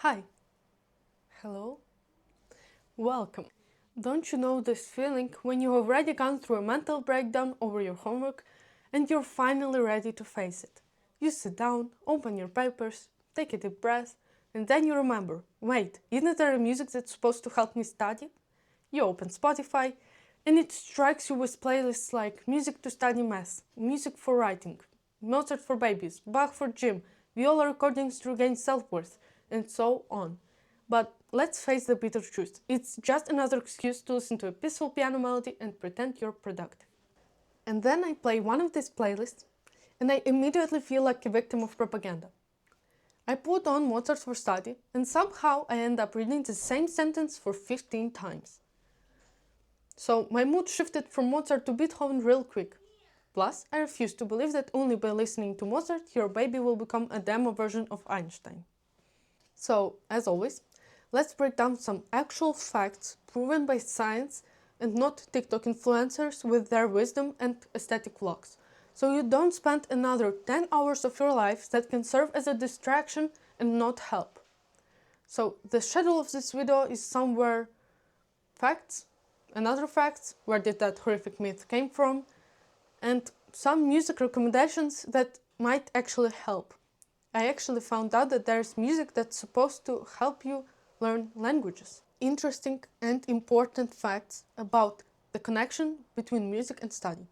Hi. Hello. Welcome. Don't you know this feeling when you've already gone through a mental breakdown over your homework and you're finally ready to face it? You sit down, open your papers, take a deep breath, and then you remember, wait, isn't there a music that's supposed to help me study? You open Spotify and it strikes you with playlists like music to study math, music for writing, Mozart for babies, Bach for gym, viola recordings to gain self-worth, and so on. But let's face the bitter truth, it's just another excuse to listen to a peaceful piano melody and pretend you're productive. And then I play one of these playlists and I immediately feel like a victim of propaganda. I put on Mozart for study and somehow I end up reading the same sentence for 15 times. So my mood shifted from Mozart to Beethoven real quick. Plus, I refuse to believe that only by listening to Mozart your baby will become a demo version of Einstein. So, as always, let's break down some actual facts proven by science and not TikTok influencers with their wisdom and aesthetic vlogs. So you don't spend another 10 hours of your life that can serve as a distraction and not help. So the schedule of this video is somewhere facts, another facts, where did that horrific myth came from, and some music recommendations that might actually help. I actually found out that there's music that's supposed to help you learn languages. Interesting and important facts about the connection between music and study.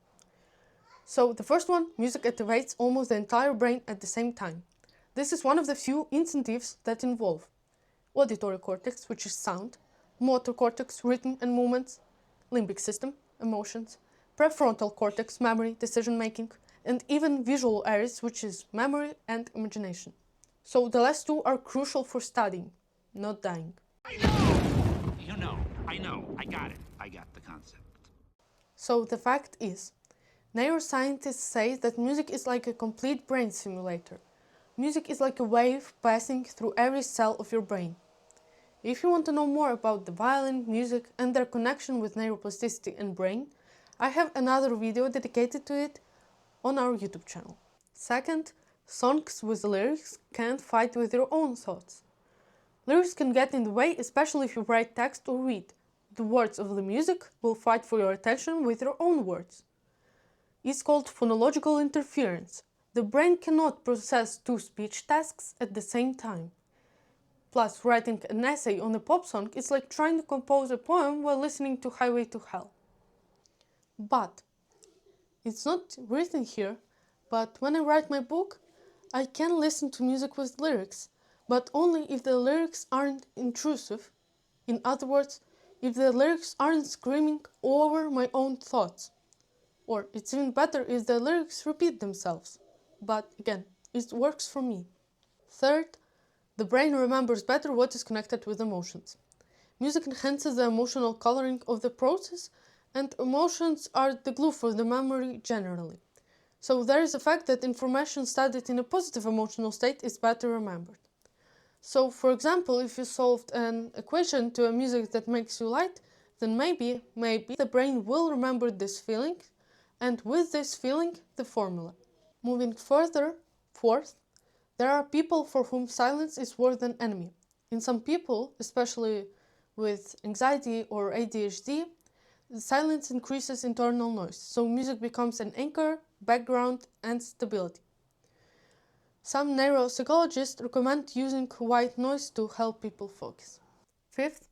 So the first one, music activates almost the entire brain at the same time. This is one of the few incentives that involve auditory cortex, which is sound, motor cortex, rhythm and movements, limbic system, emotions, prefrontal cortex, memory, decision making, and even visual areas, which is memory and imagination. So the last two are crucial for studying, not dying. I know! I got it. I got the concept. So the fact is, neuroscientists say that music is like a complete brain simulator. Music is like a wave passing through every cell of your brain. If you want to know more about the violin, music, and their connection with neuroplasticity and brain, I have another video dedicated to it on our YouTube channel. Second, songs with lyrics can't fight with your own thoughts. Lyrics can get in the way, especially if you write text or read. The words of the music will fight for your attention with your own words. It's called phonological interference. The brain cannot process two speech tasks at the same time. Plus, writing an essay on a pop song is like trying to compose a poem while listening to Highway to Hell. But it's not written here, but when I write my book, I can listen to music with lyrics, but only if the lyrics aren't intrusive. In other words, if the lyrics aren't screaming over my own thoughts. Or it's even better if the lyrics repeat themselves. But again, it works for me. Third, the brain remembers better what is connected with emotions. Music enhances the emotional coloring of the process, and emotions are the glue for the memory generally. So there is a fact that information studied in a positive emotional state is better remembered. So for example, if you solved an equation to a music that makes you light, then maybe the brain will remember this feeling, and with this feeling, the formula. Moving further, fourth, there are people for whom silence is worse than enemy. In some people, especially with anxiety or ADHD, silence increases internal noise, so music becomes an anchor, background, and stability. Some neuropsychologists recommend using white noise to help people focus. Fifth,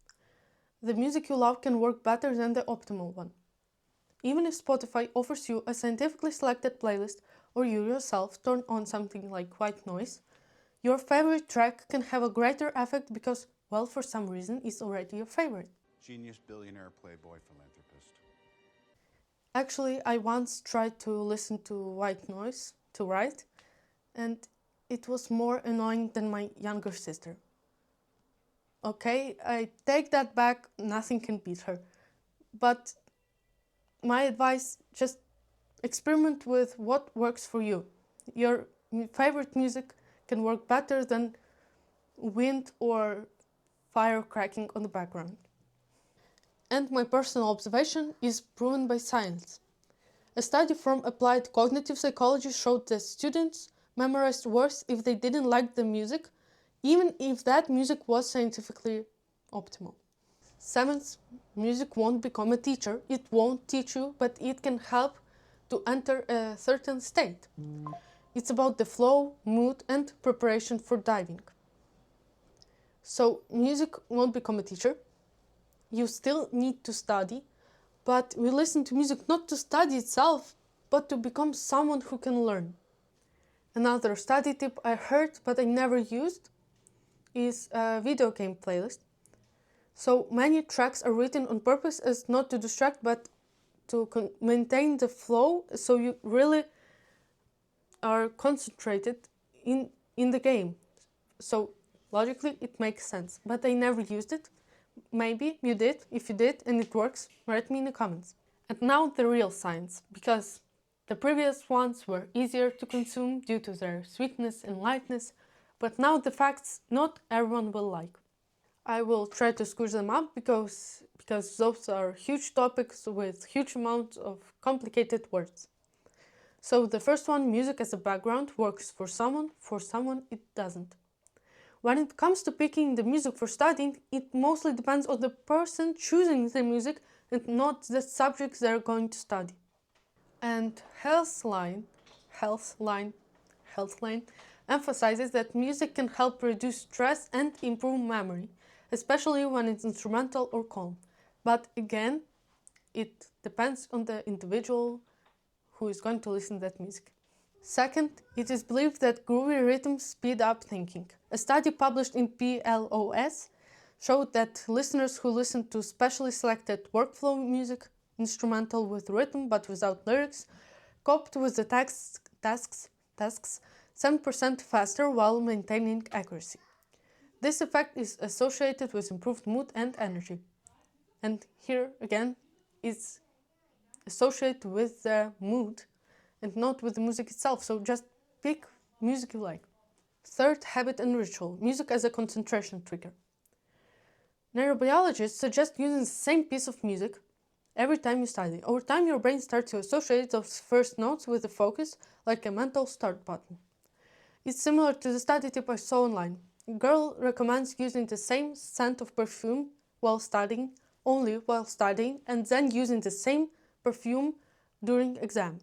the music you love can work better than the optimal one. Even if Spotify offers you a scientifically selected playlist or you yourself turn on something like white noise, your favorite track can have a greater effect because, well, for some reason, it's already your favorite. Genius, billionaire, playboy, philanthropist. Actually, I once tried to listen to white noise to write, and it was more annoying than my younger sister. Okay, I take that back, nothing can beat her. But my advice, just experiment with what works for you. Your favorite music can work better than wind or fire cracking on the background. And my personal observation is proven by science. A study from applied cognitive psychology showed that students memorized words if they didn't like the music, even if that music was scientifically optimal. Seventh, music won't become a teacher. It won't teach you, but it can help to enter a certain state. It's about the flow, mood, and preparation for diving. So, music won't become a teacher. You still need to study, but we listen to music not to study itself, but to become someone who can learn. Another study tip I heard but I never used is a video game playlist. So many tracks are written on purpose as not to distract but to maintain the flow, so you really are concentrated in the game. So logically it makes sense, but I never used it. Maybe you did. If you did and it works, write me in the comments. And now the real science, because the previous ones were easier to consume due to their sweetness and lightness, but now the facts not everyone will like. I will try to squish them up because those are huge topics with huge amounts of complicated words. So the first one, music as a background, works for someone it doesn't. When it comes to picking the music for studying, it mostly depends on the person choosing the music and not the subjects they're going to study. And Healthline emphasizes that music can help reduce stress and improve memory, especially when it's instrumental or calm. But again, it depends on the individual who is going to listen to that music. Second, it is believed that groovy rhythms speed up thinking. A study published in PLOS showed that listeners who listened to specially selected workflow music, instrumental with rhythm but without lyrics, coped with the tasks 7% faster while maintaining accuracy. This effect is associated with improved mood and energy. And here again, it's associated with the mood and not with the music itself, so just pick music you like. Third, habit and ritual, music as a concentration trigger. Neurobiologists suggest using the same piece of music every time you study. Over time, your brain starts to associate those first notes with the focus, like a mental start button. It's similar to the study tip I saw online. A girl recommends using the same scent of perfume while studying, only while studying, and then using the same perfume during exam.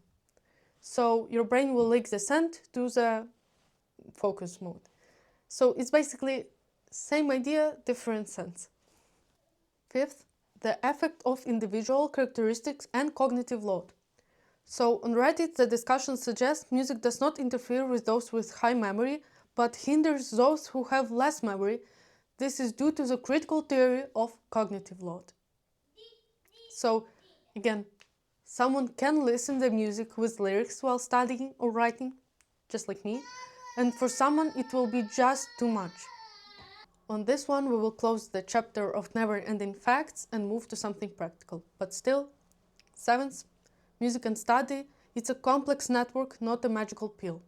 So your brain will link the scent to the focus mode. So it's basically same idea, different sense. Fifth, the effect of individual characteristics and cognitive load. So on Reddit, the discussion suggests music does not interfere with those with high memory, but hinders those who have less memory. This is due to the critical theory of cognitive load. So again, someone can listen to music with lyrics while studying or writing, just like me, and for someone it will be just too much. On this one, we will close the chapter of never-ending facts and move to something practical. But still, seventh, music and study, it's a complex network, not a magical pill.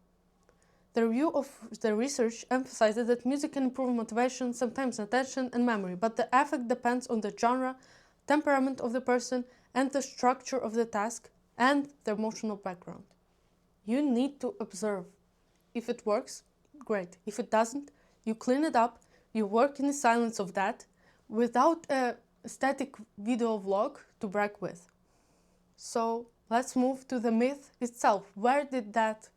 The review of the research emphasizes that music can improve motivation, sometimes attention and memory, but the effect depends on the genre, temperament of the person, and the structure of the task, and the emotional background. You need to observe. If it works, great. If it doesn't, you clean it up, you work in the silence of that, without a static video vlog to brag with. So let's move to the myth itself. Where did that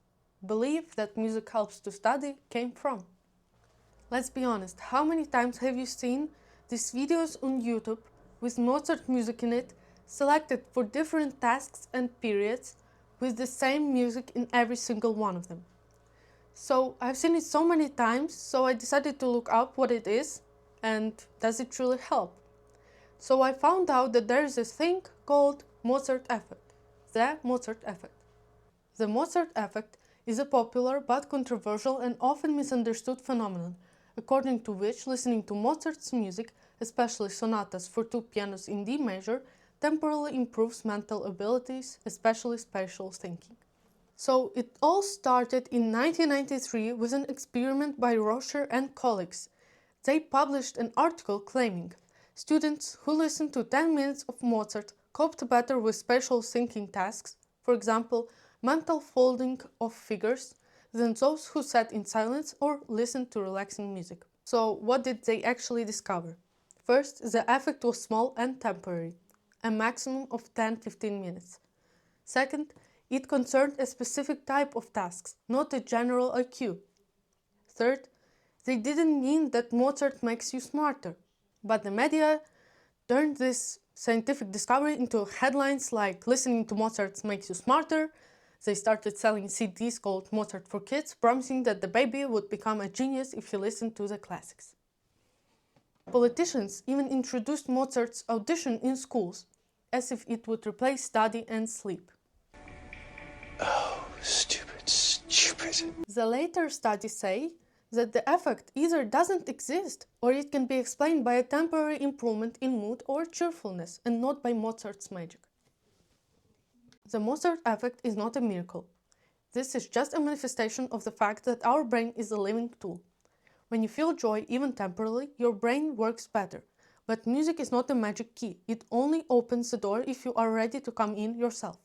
belief that music helps to study came from? Let's be honest, how many times have you seen these videos on YouTube with Mozart music in it, selected for different tasks and periods, with the same music in every single one of them? So I've seen it so many times, so I decided to look up what it is and does it truly help? So I found out that there is a thing called Mozart Effect, the Mozart Effect. The Mozart Effect is a popular but controversial and often misunderstood phenomenon, according to which listening to Mozart's music, especially sonatas for two pianos in D major, temporarily improves mental abilities, especially spatial thinking. So it all started in 1993 with an experiment by Rocher and colleagues. They published an article claiming students who listened to 10 minutes of Mozart coped better with spatial thinking tasks, for example, mental folding of figures, than those who sat in silence or listened to relaxing music. So, what did they actually discover? First, the effect was small and temporary, a maximum of 10-15 minutes. Second, it concerned a specific type of tasks, not a general IQ. Third, they didn't mean that Mozart makes you smarter, but the media turned this scientific discovery into headlines like listening to Mozart makes you smarter. They started selling CDs called Mozart for Kids, promising that the baby would become a genius if he listened to the classics. Politicians even introduced Mozart's audition in schools, as if it would replace study and sleep. Oh, stupid, stupid. The later studies say that the effect either doesn't exist or it can be explained by a temporary improvement in mood or cheerfulness and not by Mozart's magic. The Mozart effect is not a miracle. This is just a manifestation of the fact that our brain is a living tool. When you feel joy, even temporarily, your brain works better. But music is not a magic key. It only opens the door if you are ready to come in yourself.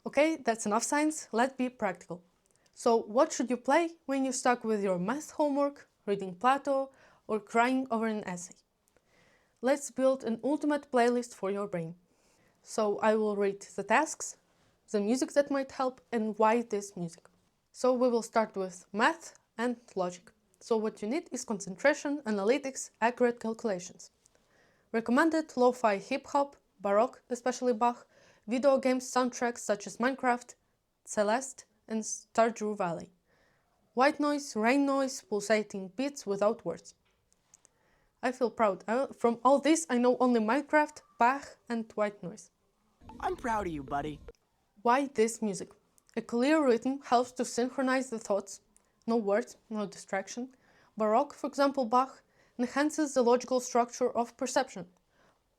Okay, that's enough science, let's be practical. So, what should you play when you're stuck with your math homework, reading Plato, or crying over an essay? Let's build an ultimate playlist for your brain. So, I will read the tasks, the music that might help, and why this music. So, we will start with math and logic. So, what you need is concentration, analytics, accurate calculations. Recommended lo-fi hip-hop, Baroque, especially Bach, video games soundtracks such as Minecraft, Celeste, and Stardew Valley. White noise, rain noise, pulsating beats without words. I feel proud. From all this, I know only Minecraft, Bach, and white noise. I'm proud of you, buddy. Why this music? A clear rhythm helps to synchronize the thoughts. No words, no distraction. Baroque, for example Bach, enhances the logical structure of perception.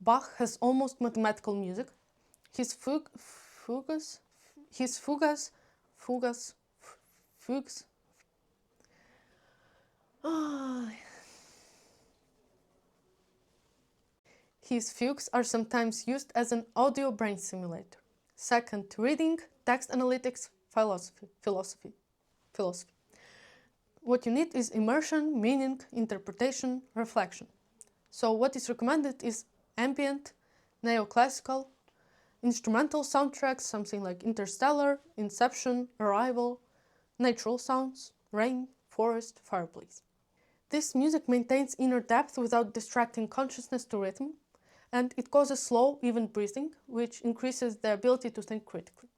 Bach has almost mathematical music. His fugues. His fugues are sometimes used as an audio brain simulator. Second, reading, text analytics, philosophy. What you need is immersion, meaning, interpretation, reflection. So what is recommended is ambient, neoclassical, instrumental soundtracks, something like Interstellar, Inception, Arrival, natural sounds, rain, forest, fireplace. This music maintains inner depth without distracting consciousness to rhythm, and it causes slow, even breathing, which increases the ability to think critically.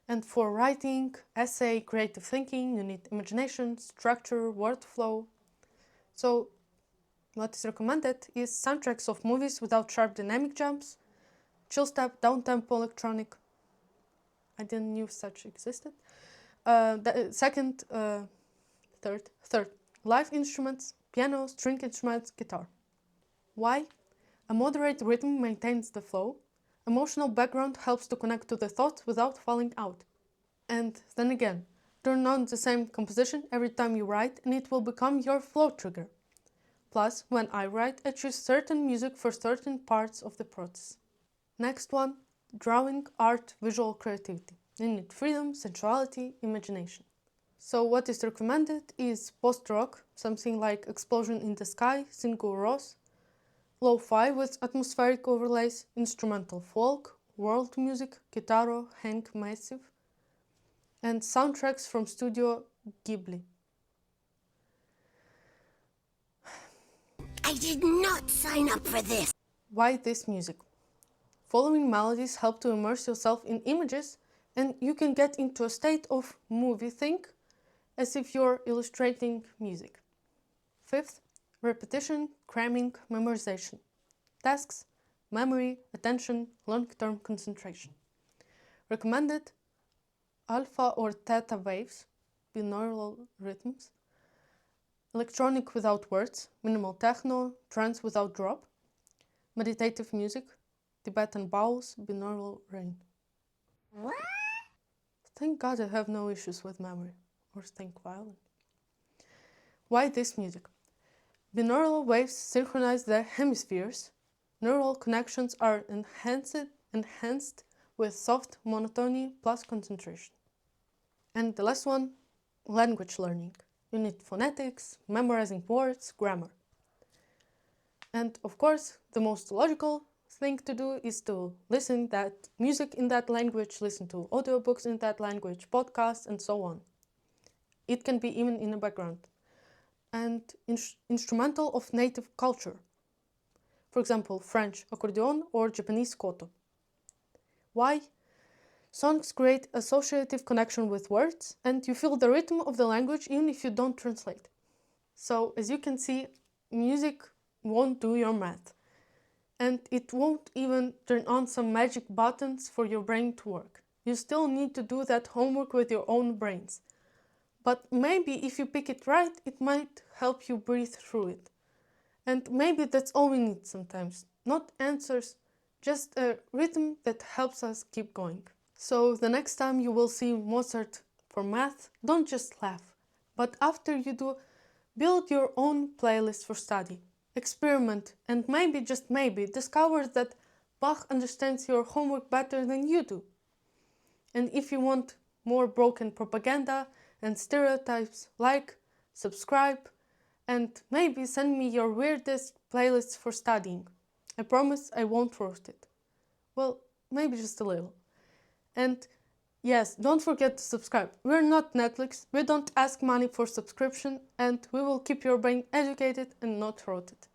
And for writing, essay, creative thinking, you need imagination, structure, word flow. So what is recommended is soundtracks of movies without sharp dynamic jumps, chill step, down-tempo electronic. I didn't knew such existed. Third, live instruments, piano, string instruments, guitar. Why? A moderate rhythm maintains the flow. Emotional background helps to connect to the thoughts without falling out. And then again, turn on the same composition every time you write and it will become your flow trigger. Plus, when I write, I choose certain music for certain parts of the process. Next one, drawing, art, visual creativity. You need freedom, sensuality, imagination. So what is recommended is post-rock, something like Explosion in the Sky, Sigur Rós, lo-fi with atmospheric overlays, instrumental folk, world music, Guitarro, Hank Massive, and soundtracks from Studio Ghibli. I did not sign up for this. Why this music? Following melodies help to immerse yourself in images, and you can get into a state of movie think, as if you're illustrating music. Fifth, repetition, cramming, memorization. Tasks, memory, attention, long-term concentration. Recommended alpha or theta waves, binaural rhythms, electronic without words, minimal techno, trance without drop, meditative music, Tibetan bowls, binaural rain. What? Thank God I have no issues with memory, or think violin. Why this music? Binaural waves synchronize the hemispheres. Neural connections are enhanced with soft monotony plus concentration. And the last one, language learning. You need phonetics, memorizing words, grammar. And of course, the most logical thing to do is to listen that music in that language, listen to audiobooks in that language, podcasts, and so on. It can be even in the background. And instrumental of native culture. For example, French accordion or Japanese koto. Why? Songs create associative connection with words, and you feel the rhythm of the language even if you don't translate. So, as you can see, music won't do your math. And it won't even turn on some magic buttons for your brain to work. You still need to do that homework with your own brains. But maybe if you pick it right, it might help you breathe through it. And maybe that's all we need sometimes. Not answers, just a rhythm that helps us keep going. So the next time you will see Mozart for math, don't just laugh. But after you do, build your own playlist for study. Experiment and maybe, just maybe, discover that Bach understands your homework better than you do. And if you want more broken propaganda and stereotypes, like, subscribe, and maybe send me your weirdest playlists for studying. I promise I won't roast it. Well, maybe just a little. And yes, don't forget to subscribe. We're not Netflix, we don't ask money for subscription, and we will keep your brain educated and not roasted.